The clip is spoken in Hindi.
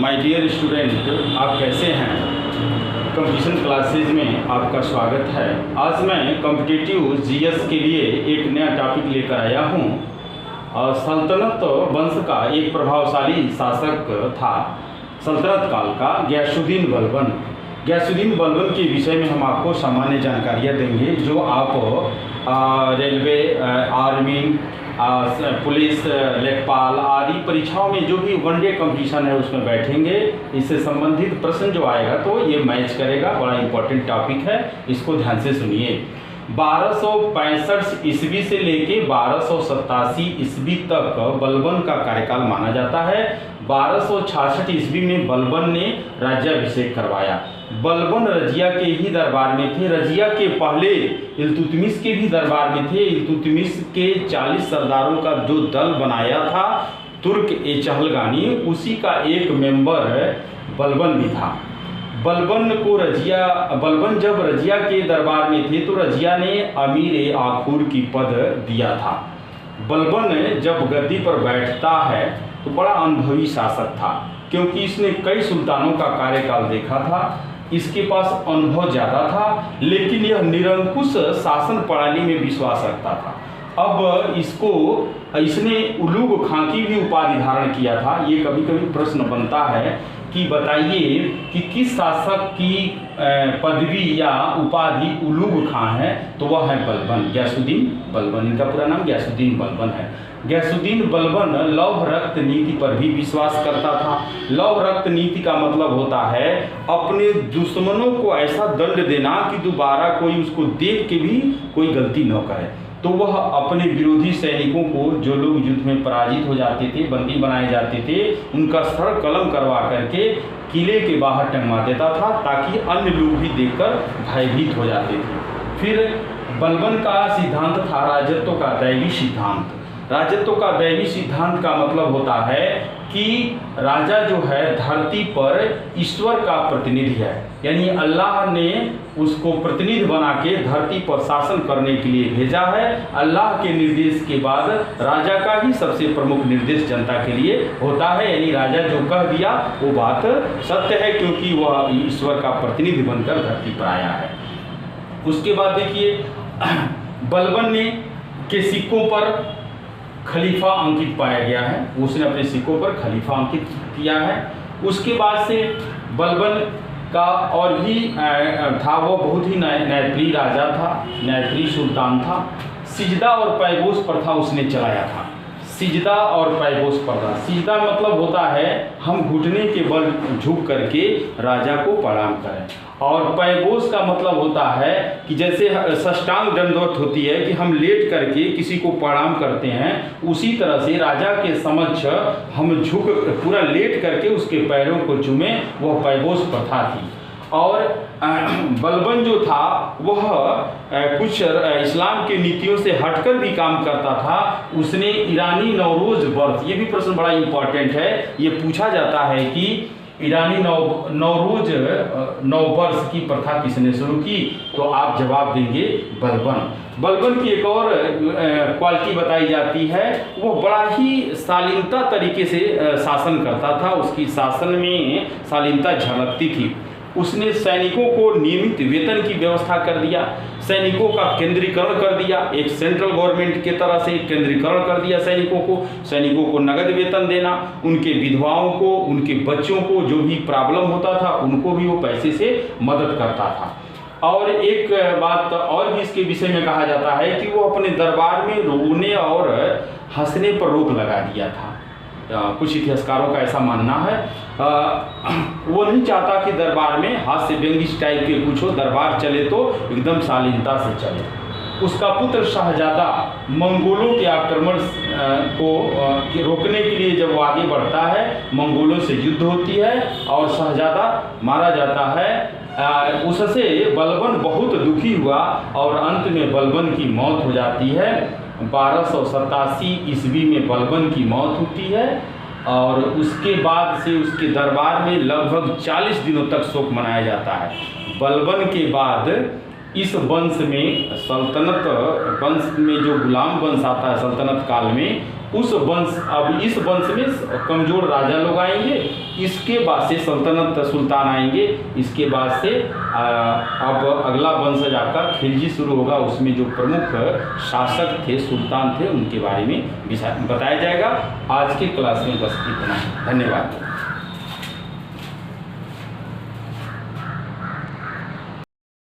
माय डियर स्टूडेंट, आप कैसे हैं। कंपटीशन क्लासेज में आपका स्वागत है। आज मैं कॉम्पिटिटिव जीएस के लिए एक नया टॉपिक लेकर आया हूं। सल्तनत वंश का एक प्रभावशाली शासक था सल्तनत काल का गयासुद्दीन बलबन। गयासुद्दीन बलबन के विषय में हम आपको सामान्य जानकारियाँ देंगे जो आप रेलवे, आर्मी, पुलिस, लेखपाल आदि परीक्षाओं में जो भी वनडे कंपटीशन है उसमें बैठेंगे। इससे संबंधित प्रश्न जो आएगा तो ये मैच करेगा। बड़ा इंपॉर्टेंट टॉपिक है, इसको ध्यान से सुनिए। 1265 ईस्वी से लेके 1287 ईस्वी तक बलबन का कार्यकाल माना जाता है। 1266 ईस्वी में बलबन ने राज्याभिषेक करवाया। बलबन रजिया के ही दरबार में थे। रजिया के पहले इल्तुतमिश के भी दरबार में थे। इल्तुतमिश के 40 सरदारों का जो दल बनाया था तुर्क-ए-चहलगानी, उसी का एक मेंबर बलबन भी था। बलबन जब रजिया के दरबार में थे तो रजिया ने अमीर-ए-आखूर की पद दिया था। बलबन जब गद्दी पर बैठता है तो बड़ा अनुभवी शासक था, क्योंकि इसने कई सुल्तानों का कार्यकाल देखा था। इसके पास अनुभव ज़्यादा था, लेकिन यह निरंकुश शासन प्रणाली में विश्वास रखता था। अब इसने उलूग खां की भी उपाधि धारण किया था। ये कभी कभी प्रश्न बनता है कि बताइए कि किस शासक की पदवी या उपाधि उलूग खां है, तो वह है बलबन, गयासुद्दीन बलबन। इनका पूरा नाम गयासुद्दीन बलबन है। गयासुद्दीन बलबन लौह रक्त नीति पर भी विश्वास करता था। लौह रक्त नीति का मतलब होता है अपने दुश्मनों को ऐसा दंड देना कि दोबारा कोई उसको देख के भी कोई गलती न करे। तो वह अपने विरोधी सैनिकों को, जो लोग युद्ध में पराजित हो जाते थे, बंदी बनाए जाते थे, उनका सर कलम करवा करके किले के बाहर टंगवा देता था, ताकि अन्य लोग भी देखकर भयभीत हो जाते थे। फिर बलबन का सिद्धांत था राजत्व का दैवी सिद्धांत। राजत्व का दैवी सिद्धांत का मतलब होता है कि राजा जो है धरती पर ईश्वर का प्रतिनिधि है, यानी अल्लाह ने उसको प्रतिनिधि बना के धरती पर शासन करने के लिए भेजा है। अल्लाह के निर्देश के बाद राजा का ही सबसे प्रमुख निर्देश जनता के लिए होता है, यानी राजा जो कह दिया वो बात सत्य है, क्योंकि वह ईश्वर का प्रतिनिधि बनकर धरती पर आया है। उसके बाद देखिए, बलबन ने के सिक्कों पर खलीफा अंकित पाया गया है। उसने अपने सिक्कों पर खलीफा अंकित किया है। उसके बाद से बलबन का और भी था, वो बहुत ही न्यायप्रिय राजा था, न्यायप्रिय सुल्तान था। सिजदा और पैबोस प्रथा उसने चलाया था। सिजदा और पैबोस प्रथा, सिजदा मतलब होता है हम घुटने के बल झुक करके राजा को प्रणाम करें, और पैबोस का मतलब होता है कि जैसे साष्टांग दंडवत होती है कि हम लेट करके किसी को प्रणाम करते हैं, उसी तरह से राजा के समक्ष हम झुक पूरा लेट करके उसके पैरों को चूमे, वह पैबोस प्रथा थी। और बलबन जो था वह कुछ इस्लाम के नीतियों से हटकर भी काम करता था। उसने ईरानी नवरोज वर्ष, ये भी प्रश्न बड़ा इंपॉर्टेंट है, ये पूछा जाता है कि ईरानी नवरोज नववर्ष की प्रथा किसने शुरू की, तो आप जवाब देंगे बलबन। बलबन की एक और क्वालिटी बताई जाती है, वो बड़ा ही शालीनता तरीके से शासन करता था। उसकी शासन में शालीनता झलकती थी। उसने सैनिकों को नियमित वेतन की व्यवस्था कर दिया, सैनिकों का केंद्रीकरण कर दिया, एक सेंट्रल गवर्नमेंट के तरह से केंद्रीकरण कर दिया सैनिकों को नगद वेतन देना, उनके विधवाओं को, उनके बच्चों को जो भी प्रॉब्लम होता था उनको भी वो पैसे से मदद करता था। और एक बात और भी इसके विषय में कहा जाता है कि वो अपने दरबार में रोने और हंसने पर रोक लगा दिया था। कुछ इतिहासकारों का ऐसा मानना है। वो नहीं चाहता कि दरबार में हास्य व्यंग्य टाइप के कुछ हो, दरबार चले तो एकदम शालीनता से चले। उसका पुत्र शाहजादा मंगोलों के आक्रमण को रोकने के लिए जब वो आगे बढ़ता है, मंगोलों से युद्ध होती है और शाहजादा मारा जाता है। उससे बलबन बहुत दुखी हुआ और अंत में बलबन की मौत हो जाती है। 1287 ईस्वी में बलबन की मौत होती है, और उसके बाद से उसके दरबार में लगभग 40 दिनों तक शोक मनाया जाता है। बलबन के बाद इस वंश में, सल्तनत वंश में जो गुलाम वंश आता है सल्तनत काल में, उस वंश, अब इस वंश में कमजोर राजा लोग आएंगे, इसके बाद से सल्तनत सुल्तान आएंगे, इसके बाद से अब अगला वंशज आपका खिलजी शुरू होगा, उसमें जो प्रमुख शासक थे, सुल्तान थे, उनके बारे में बताया जाएगा। आज के क्लास में बस इतना। धन्यवाद।